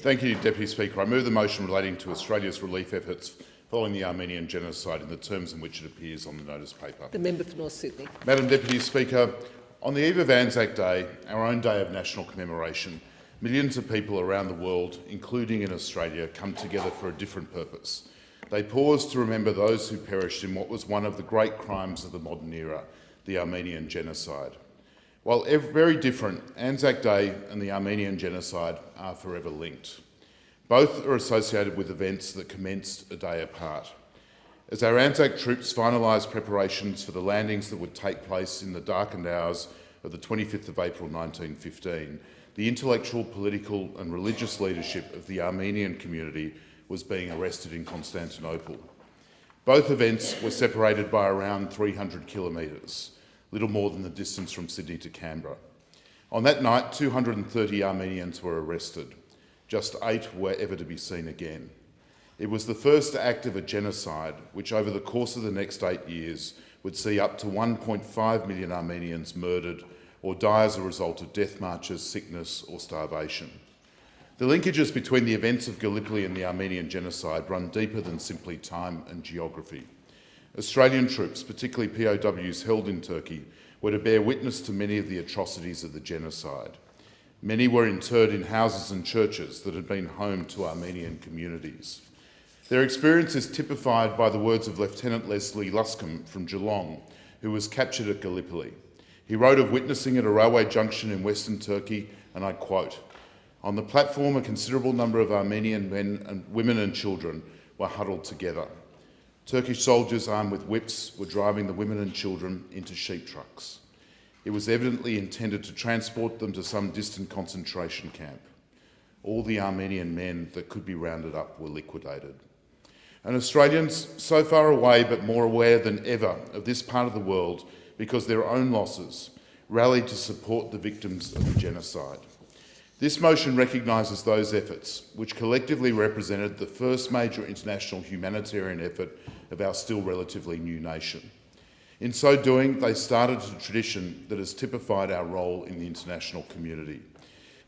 Thank you, Deputy Speaker. I move the motion relating to Australia's relief efforts following the Armenian genocide in the terms in which it appears on the notice paper. The member for North Sydney. Madam Deputy Speaker, on the eve of Anzac Day, our own day of national commemoration, millions of people around the world, including in Australia, come together for a different purpose. They pause to remember those who perished in what was one of the great crimes of the modern era, the Armenian genocide. While very different, Anzac Day and the Armenian genocide are forever linked. Both are associated with events that commenced a day apart. As our Anzac troops finalised preparations for the landings that would take place in the darkened hours of the 25th of April 1915, the intellectual, political and religious leadership of the Armenian community was being arrested in Constantinople. Both events were separated by around 300 kilometres, little more than the distance from Sydney to Canberra. On that night, 230 Armenians were arrested. Just 8 were ever to be seen again. It was the first act of a genocide which over the course of the next 8 years would see up to 1.5 million Armenians murdered or die as a result of death marches, sickness or starvation. The linkages between the events of Gallipoli and the Armenian genocide run deeper than simply time and geography. Australian troops, particularly POWs held in Turkey, were to bear witness to many of the atrocities of the genocide. Many were interred in houses and churches that had been home to Armenian communities. Their experience is typified by the words of Lieutenant Leslie Luscombe from Geelong, who was captured at Gallipoli. He wrote of witnessing at a railway junction in Western Turkey, and I quote, "On the platform, a considerable number of Armenian men and women and children were huddled together. Turkish soldiers armed with whips were driving the women and children into sheep trucks. It was evidently intended to transport them to some distant concentration camp. All the Armenian men that could be rounded up were liquidated." And Australians, so far away but more aware than ever of this part of the world because their own losses, rallied to support the victims of the genocide. This motion recognises those efforts, which collectively represented the first major international humanitarian effort of our still relatively new nation. In so doing, they started a tradition that has typified our role in the international community.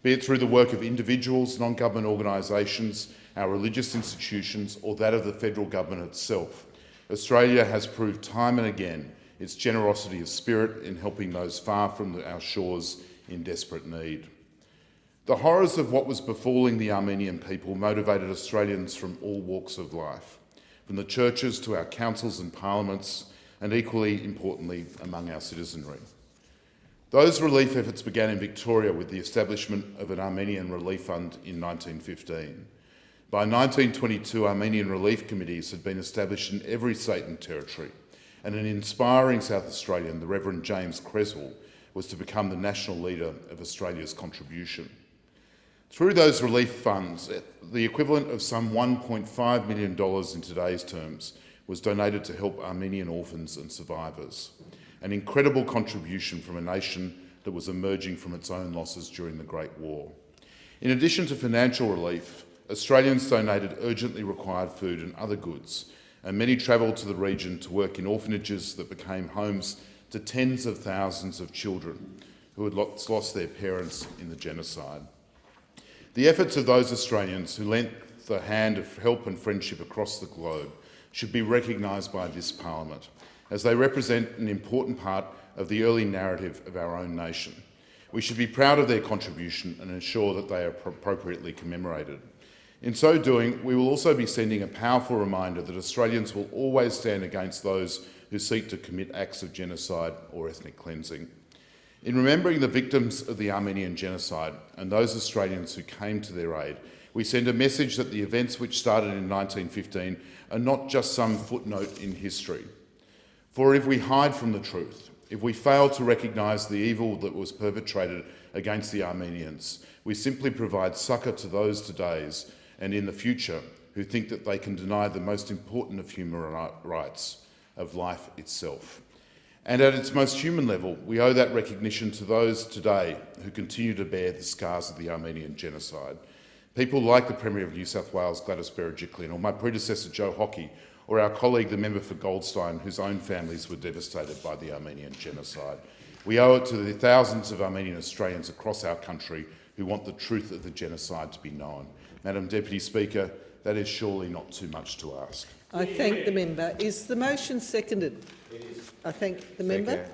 Be it through the work of individuals, non-government organisations, our religious institutions, or that of the federal government itself, Australia has proved time and again its generosity of spirit in helping those far from our shores in desperate need. The horrors of what was befalling the Armenian people motivated Australians from all walks of life, from the churches to our councils and parliaments, and equally importantly, among our citizenry. Those relief efforts began in Victoria with the establishment of an Armenian Relief Fund in 1915. By 1922, Armenian relief committees had been established in every state and territory, and an inspiring South Australian, the Reverend James Creswell, was to become the national leader of Australia's contribution. Through those relief funds, the equivalent of some $1.5 million in today's terms was donated to help Armenian orphans and survivors, an incredible contribution from a nation that was emerging from its own losses during the Great War. In addition to financial relief, Australians donated urgently required food and other goods, and many travelled to the region to work in orphanages that became homes to tens of thousands of children who had lost their parents in the genocide. The efforts of those Australians who lent the hand of help and friendship across the globe should be recognised by this Parliament, as they represent an important part of the early narrative of our own nation. We should be proud of their contribution and ensure that they are appropriately commemorated. In so doing, we will also be sending a powerful reminder that Australians will always stand against those who seek to commit acts of genocide or ethnic cleansing. In remembering the victims of the Armenian genocide and those Australians who came to their aid, we send a message that the events which started in 1915 are not just some footnote in history. For if we hide from the truth, if we fail to recognise the evil that was perpetrated against the Armenians, we simply provide succour to those today's and in the future who think that they can deny the most important of human rights, of life itself. And at its most human level, we owe that recognition to those today who continue to bear the scars of the Armenian genocide. People like the Premier of New South Wales, Gladys Berejiklian, or my predecessor, Joe Hockey, or our colleague, the member for Goldstein, whose own families were devastated by the Armenian genocide. We owe it to the thousands of Armenian Australians across our country who want the truth of the genocide to be known. Madam Deputy Speaker, that is surely not too much to ask. I thank the member. Is the motion seconded? It is. I thank the member.